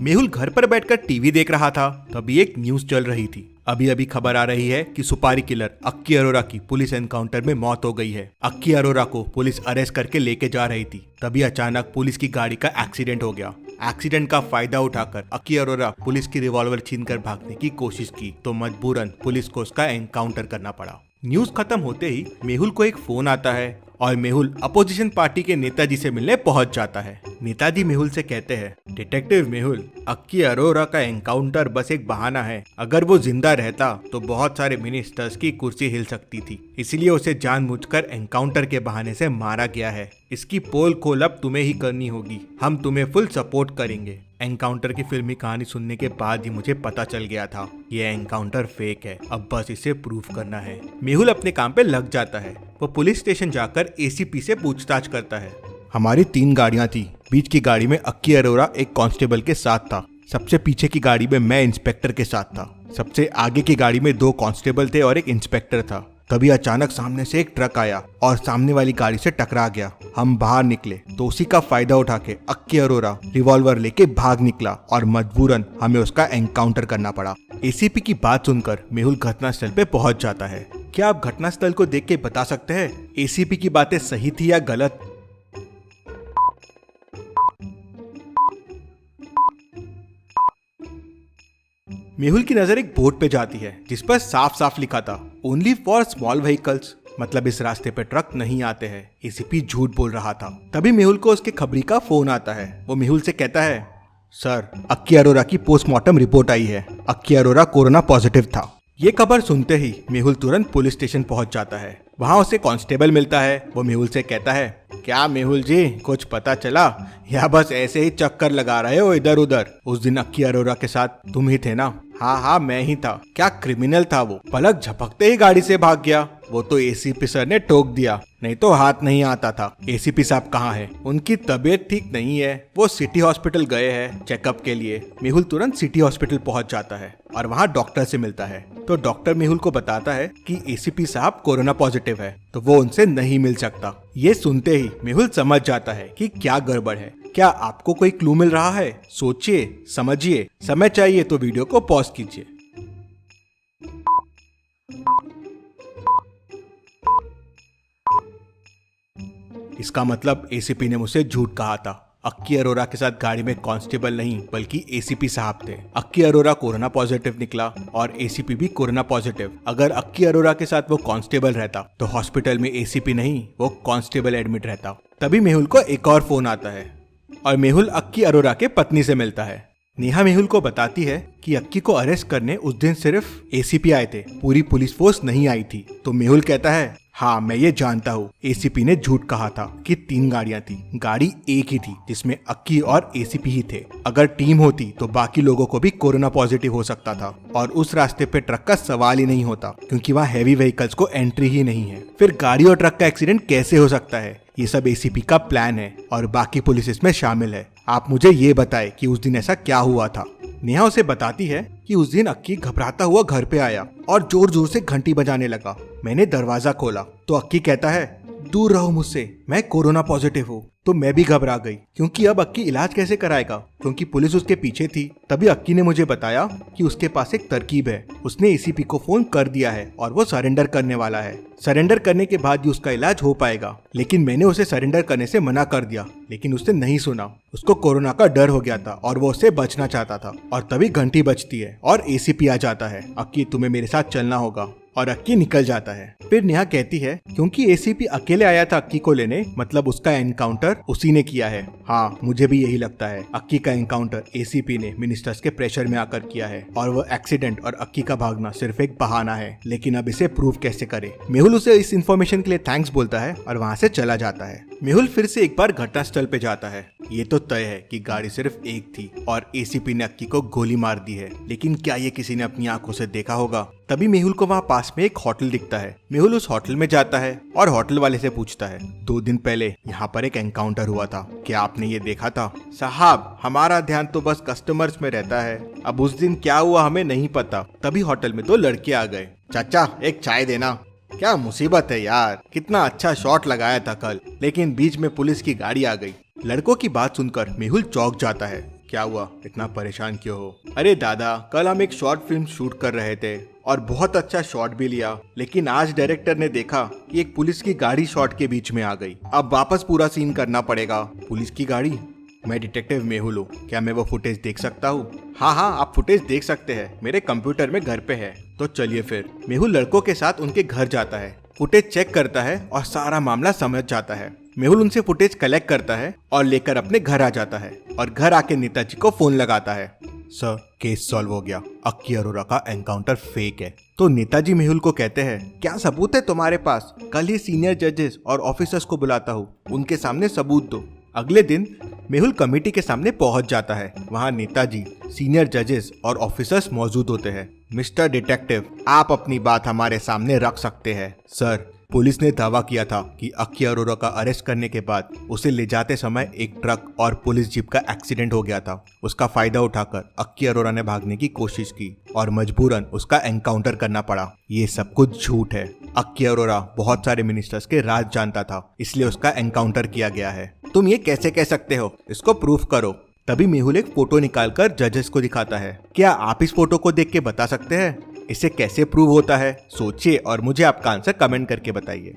मेहुल घर पर बैठकर टीवी देख रहा था, तभी एक न्यूज चल रही थी। अभी अभी खबर आ रही है कि सुपारी किलर अक्की अरोरा की पुलिस एनकाउंटर में मौत हो गई है। अक्की अरोरा को पुलिस अरेस्ट करके लेके जा रही थी, तभी अचानक पुलिस की गाड़ी का एक्सीडेंट हो गया। एक्सीडेंट का फायदा उठाकर अक्की अरोरा पुलिस की रिवॉल्वर छीनकर भागने की कोशिश की, तो मजबूरन पुलिस को उसका एनकाउंटर करना पड़ा। न्यूज खत्म होते ही मेहुल को एक फोन आता है और मेहुल अपोजिशन पार्टी के नेताजी से मिलने पहुंच जाता है। नेताजी मेहुल से कहते हैं, डिटेक्टिव मेहुल, अक्की अरोरा का एनकाउंटर बस एक बहाना है। अगर वो जिंदा रहता तो बहुत सारे मिनिस्टर्स की कुर्सी हिल सकती थी, इसलिए उसे जानबूझकर एनकाउंटर के बहाने से मारा गया है। इसकी पोल खोल अब तुम्हें ही करनी होगी, हम तुम्हें फुल सपोर्ट करेंगे। एनकाउंटर की फिल्मी कहानी सुनने के बाद ही मुझे पता चल गया था ये एनकाउंटर फेक है, अब बस इसे प्रूफ करना है। मेहुल अपने काम पे लग जाता है। वो पुलिस स्टेशन जाकर एसीपी से पूछताछ करता है। हमारी 3 गाड़ियां थी, बीच की गाड़ी में अक्की अरोरा एक कांस्टेबल के साथ था, सबसे पीछे की गाड़ी में मैं इंस्पेक्टर के साथ था, सबसे आगे की गाड़ी में 2 कांस्टेबल थे और एक इंस्पेक्टर था। तभी अचानक सामने से एक ट्रक आया और सामने वाली गाड़ी से टकरा गया। हम बाहर निकले तो उसी का फायदा उठा के अक्की अरोरा रिवॉल्वर लेके भाग निकला और मजबूरन हमें उसका एनकाउंटर करना पड़ा। एसीपी की बात सुनकर मेहुल घटनास्थल पे पहुंच जाता है। क्या आप घटनास्थल को देख के बता सकते हैं एसीपी की बातें सही थी या गलत? मेहुल की नजर एक बोर्ड पे जाती है जिस पर साफ साफ लिखा था, ओनली फॉर स्मॉल व्हीकल्स, मतलब इस रास्ते पे ट्रक नहीं आते हैं। एसीपी झूठ बोल रहा था। तभी मेहुल को उसके खबरी का फोन आता है। वो मेहुल से कहता है, सर, अक्की अरोरा की पोस्टमार्टम रिपोर्ट आई है, अक्की अरोरा कोरोना पॉजिटिव था। ये खबर सुनते ही मेहुल तुरंत पुलिस स्टेशन पहुंच जाता है। वहाँ उसे कांस्टेबल मिलता है। वो मेहुल से कहता है, क्या मेहुल जी, कुछ पता चला या बस ऐसे ही चक्कर लगा रहे हो इधर उधर? उस दिन अक्की अरोरा के साथ तुम ही थे ना? हाँ, मैं ही था। क्या क्रिमिनल था वो? पलक झपकते ही गाड़ी से भाग गया। वो तो एसीपी सर ने टोक दिया, नहीं तो हाथ नहीं आता था। एसीपी साहब कहाँ हैं? उनकी तबीयत ठीक नहीं है, वो सिटी हॉस्पिटल गए हैं चेकअप के लिए। मेहुल तुरंत सिटी हॉस्पिटल पहुंच जाता है और वहाँ डॉक्टर से मिलता है। तो डॉक्टर मेहुल को बताता है कि एसीपी साहब कोरोना पॉजिटिव है, तो वो उनसे नहीं मिल सकता। ये सुनते ही मेहुल समझ जाता है कि क्या गड़बड़ है। क्या आपको कोई क्लू मिल रहा है? सोचिए, समझिए, समय चाहिए तो वीडियो को पॉज कीजिए। इसका मतलब एसीपी ने मुझसे झूठ कहा था। अक्की अरोरा के साथ गाड़ी में कांस्टेबल नहीं बल्कि एसीपी साहब थे। अक्की अरोरा कोरोना पॉजिटिव निकला और एसीपी भी कोरोना पॉजिटिव। अगर अक्की अरोरा के साथ वो कांस्टेबल रहता तो हॉस्पिटल में एसीपी नहीं, वो कांस्टेबल एडमिट रहता। तभी मेहुल को एक और फोन आता है और मेहुल अक्की अरोरा के पत्नी से मिलता है। नेहा मेहुल को बताती है कि अक्की को अरेस्ट करने उस दिन सिर्फ एसीपी आए थे, पूरी पुलिस फोर्स नहीं आई थी। तो मेहुल कहता है, हाँ, मैं ये जानता हूँ, एसीपी ने झूठ कहा था कि 3 गाड़ियां थी, गाड़ी एक ही थी जिसमें अक्की और एसीपी ही थे। अगर टीम होती तो बाकी लोगों को भी कोरोना पॉजिटिव हो सकता था और उस रास्ते पे ट्रक का सवाल ही नहीं होता क्योंकि वहाँ हैवी व्हीकल्स को एंट्री ही नहीं है। फिर गाड़ी और ट्रक का एक्सीडेंट कैसे हो सकता है? ये सब एसीपी का प्लान है और बाकी पुलिस इसमें शामिल है। आप मुझे ये बताएं कि उस दिन ऐसा क्या हुआ था। नेहा उसे बताती है कि उस दिन अक्की घबराता हुआ घर पे आया और जोर जोर से घंटी बजाने लगा। मैंने दरवाजा खोला तो अक्की कहता है, दूर रहो मुझसे, मैं कोरोना पॉजिटिव हूँ। तो मैं भी घबरा गई क्योंकि अब अक्की इलाज कैसे कराएगा, क्योंकि पुलिस उसके पीछे थी। तभी अक्की ने मुझे बताया कि उसके पास एक तरकीब है। उसने एसीपी को फोन कर दिया है और वो सरेंडर करने वाला है। सरेंडर करने के बाद ही उसका इलाज हो पाएगा। लेकिन मैंने उसे सरेंडर करने से मना कर दिया, लेकिन उसने नहीं सुना। उसको कोरोना का डर हो गया था और वो उससे बचना चाहता था। और तभी घंटी बजती है और एसीपी आ जाता है। अक्की, तुम्हें मेरे साथ चलना होगा। और अक्की निकल जाता है। फिर नेहा कहती है, क्योंकि एसीपी अकेले आया था अक्की को लेने, मतलब उसका एनकाउंटर उसी ने किया है। हाँ, मुझे भी यही लगता है। अक्की का एनकाउंटर एसीपी ने मिनिस्टर्स के प्रेशर में आकर किया है और वो एक्सीडेंट और अक्की का भागना सिर्फ एक बहाना है। लेकिन अब इसे प्रूव कैसे करे? मेहुल उसे इस इन्फॉर्मेशन के लिए थैंक्स बोलता है और वहाँ से चला जाता है। मेहुल फिर से एक बार घटनास्थल पे जाता है। ये तो तय है कि गाड़ी सिर्फ एक थी और एसीपी ने अक्की को गोली मार दी है, लेकिन क्या ये किसी ने अपनी आंखों से देखा होगा? तभी मेहुल को वहाँ पास में एक होटल दिखता है। मेहुल उस होटल में जाता है और होटल वाले से पूछता है, 2 दिन पहले यहाँ पर एक एनकाउंटर हुआ था, क्या आपने ये देखा था? साहब, हमारा ध्यान तो बस कस्टमर्स में रहता है, अब उस दिन क्या हुआ हमें नहीं पता। तभी होटल में 2 लड़के आ गए। चाचा, एक चाय देना। क्या मुसीबत है यार, कितना अच्छा शॉट लगाया था कल, लेकिन बीच में पुलिस की गाड़ी आ गई। लड़कों की बात सुनकर मेहुल चौंक जाता है क्या हुआ, इतना परेशान क्यों हो? अरे दादा, कल हम एक शॉर्ट फिल्म शूट कर रहे थे और बहुत अच्छा शॉट भी लिया, लेकिन आज डायरेक्टर ने देखा कि एक पुलिस की गाड़ी शॉट के बीच में आ गई। अब वापस पूरा सीन करना पड़ेगा। पुलिस की गाड़ी? मैं डिटेक्टिव मेहुल हूँ, क्या मैं वो फुटेज देख सकता हूँ? हाँ हाँ, आप फुटेज देख सकते हैं, मेरे कंप्यूटर में घर पे है। तो चलिए फिर। मेहुल लड़कों के साथ उनके घर जाता है, फुटेज चेक करता है और सारा मामला समझ जाता है। मेहुल उनसे फुटेज कलेक्ट करता है और लेकर अपने घर आ जाता है और घर आके नेताजी को फोन लगाता है। सर, केस सॉल्व हो गया, अक्की अरोरा का एनकाउंटर फेक है। तो नेताजी मेहुल को कहते हैं, क्या सबूत है तुम्हारे पास? कल ही सीनियर जजेस और ऑफिसर्स को बुलाता हूँ, उनके सामने सबूत दो। अगले दिन मेहुल कमेटी के सामने पहुंच जाता है। वहां नेताजी, सीनियर जजेस और ऑफिसर्स मौजूद होते हैं। मिस्टर डिटेक्टिव, आप अपनी बात हमारे सामने रख सकते हैं। सर, पुलिस ने दावा किया था कि अक्की अरोरा का अरेस्ट करने के बाद उसे ले जाते समय एक ट्रक और पुलिस जीप का एक्सीडेंट हो गया था। उसका फायदा उठाकर अक्की अरोरा ने भागने की कोशिश की और मजबूरन उसका एनकाउंटर करना पड़ा। ये सब कुछ झूठ है। अक्की अरोरा बहुत सारे मिनिस्टर्स के राज जानता था, इसलिए उसका एनकाउंटर किया गया है। तुम ये कैसे कह सकते हो? इसको प्रूफ करो। तभी मेहुल एक फोटो निकालकर जजेस को दिखाता है। क्या आप इस फोटो को देख के बता सकते हैं इसे कैसे प्रूव होता है? सोचिए और मुझे आपका आंसर कमेंट करके बताइए।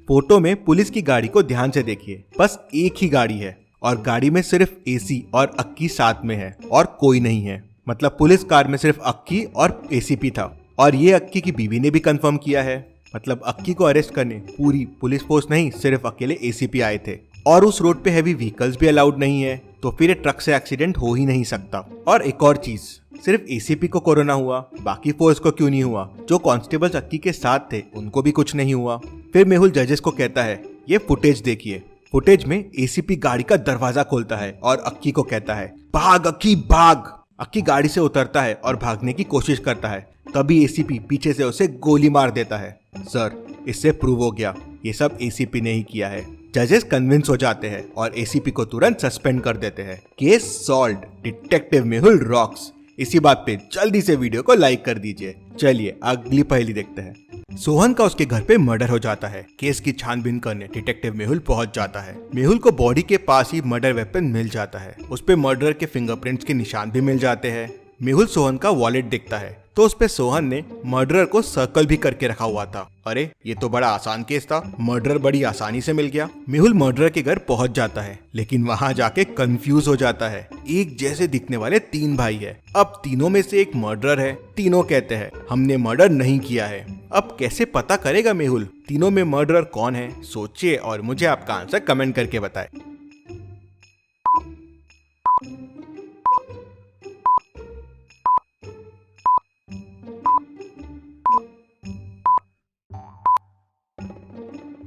फोटो में पुलिस की गाड़ी को ध्यान से देखिए। बस एक ही गाड़ी है और गाड़ी में सिर्फ एसी और अक्की साथ में है और कोई नहीं है। मतलब पुलिस कार में सिर्फ अक्की और एसीपी था और ये अक्की की बीवी ने भी कंफर्म किया है। मतलब अक्की को अरेस्ट करने पूरी पुलिस फोर्स नहीं, सिर्फ अकेले एसीपी आए थे। और उस रोड पे हैवी व्हीकल्स भी अलाउड नहीं है, तो फिर ये ट्रक से एक्सीडेंट हो ही नहीं सकता। और एक और चीज, सिर्फ एसीपी को कोरोना हुआ, बाकी फोर्स को क्यों नहीं हुआ? जो कांस्टेबल्स अक्की के साथ थे उनको भी कुछ नहीं हुआ। फिर मेहुल जजेस को कहता है, ये फुटेज देखिए। फुटेज में एसीपी गाड़ी का दरवाजा खोलता है और अक्की को कहता है, भाग अक्की भाग। अक्की गाड़ी से उतरता है और भागने की कोशिश करता है। तभी एसीपी पीछे से उसे गोली मार देता है। सर, इससे प्रूव हो गया ये सब एसीपी ने ही किया है। जजेस कन्विंस हो जाते हैं और एसीपी को तुरंत सस्पेंड कर देते हैं। Case solved, detective Mehul rocks. इसी बात पे जल्दी से वीडियो को लाइक कर दीजिए। चलिए अगली पहेली देखते हैं। सोहन का उसके घर पे मर्डर हो जाता है। केस की छानबीन करने डिटेक्टिव मेहुल पहुंच जाता है। मेहुल को बॉडी के पास ही मर्डर वेपन मिल जाता है। उस पे मर्डर के फिंगरप्रिंट्स के निशान भी मिल जाते हैं। मेहुल सोहन का वॉलेट देखता है तो उस पे सोहन ने मर्डरर को सर्कल भी करके रखा हुआ था। अरे, ये तो बड़ा आसान केस था, मर्डरर बड़ी आसानी से मिल गया। मेहुल मर्डरर के घर पहुंच जाता है, लेकिन वहां जाके कंफ्यूज हो जाता है। एक जैसे दिखने वाले 3 भाई है। अब तीनों में से एक मर्डरर है। तीनों कहते हैं हमने मर्डर नहीं किया है। अब कैसे पता करेगा मेहुल तीनों में मर्डरर कौन है? सोचिए और मुझे आपका आंसर कमेंट करके बताएं।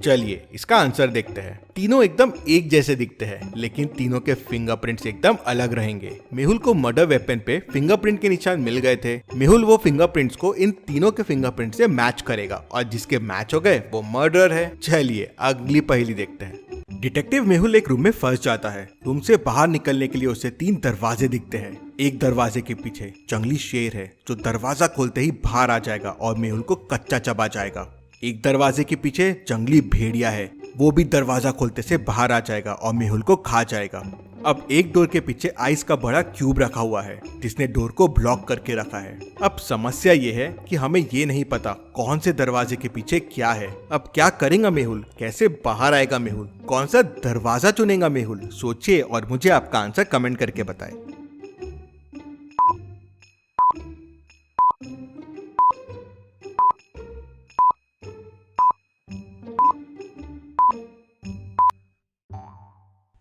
चलिए इसका आंसर देखते हैं। तीनों एकदम एक जैसे दिखते हैं, लेकिन तीनों के फिंगरप्रिंट्स एकदम अलग रहेंगे। मेहुल को मर्डर वेपन पे फिंगरप्रिंट के निशान मिल गए थे। मेहुल वो फिंगरप्रिंट्स को इन तीनों के फिंगरप्रिंट से मैच करेगा और जिसके मैच हो गए वो मर्डर है। चलिए अगली पहेली देखते हैं। डिटेक्टिव मेहुल एक रूम में फंस जाता है। रूम से बाहर निकलने के लिए उसे 3 दरवाजे दिखते हैं। एक दरवाजे के पीछे जंगली शेर है जो दरवाजा खोलते ही बाहर आ जाएगा और मेहुल को कच्चा चबा जाएगा। एक दरवाजे के पीछे जंगली भेड़िया है, वो भी दरवाजा खोलते से बाहर आ जाएगा और मेहुल को खा जाएगा। अब एक डोर के पीछे आइस का बड़ा क्यूब रखा हुआ है जिसने डोर को ब्लॉक करके रखा है। अब समस्या ये है कि हमें ये नहीं पता कौन से दरवाजे के पीछे क्या है। अब क्या करेगा मेहुल? कैसे बाहर आएगा मेहुल? कौन सा दरवाजा चुनेगा मेहुल? सोचिए और मुझे आपका आंसर कमेंट करके बताएं।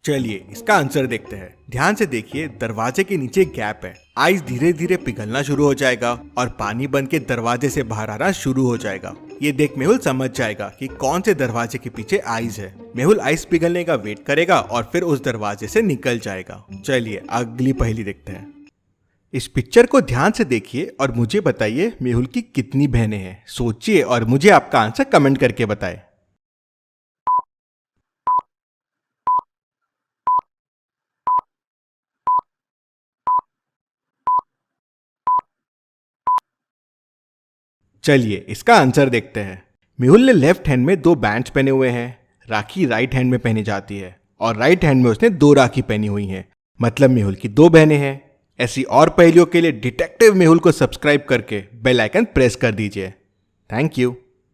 चलिए इसका आंसर देखते हैं। ध्यान से देखिए, दरवाजे के नीचे गैप है। आइस धीरे धीरे पिघलना शुरू हो जाएगा और पानी बन के दरवाजे से बाहर आना शुरू हो जाएगा। ये देख मेहुल समझ जाएगा कि कौन से दरवाजे के पीछे आइस है। मेहुल आइस पिघलने का वेट करेगा और फिर उस दरवाजे से निकल जाएगा। चलिए अगली पहेली देखते हैं। इस पिक्चर को ध्यान से देखिए और मुझे बताइए मेहुल की कितनी बहनें हैं। सोचिए और मुझे आपका आंसर कमेंट करके बताएं। चलिए इसका आंसर देखते हैं। मेहुल ने लेफ्ट हैंड में 2 बैंड्स पहने हुए हैं, राखी राइट हैंड में पहनी जाती है और राइट हैंड में उसने 2 राखी पहनी हुई हैं, मतलब मेहुल की 2 बहनें हैं। ऐसी और पहेलियों के लिए डिटेक्टिव मेहुल को सब्सक्राइब करके बेल आइकन प्रेस कर दीजिए। Thank you.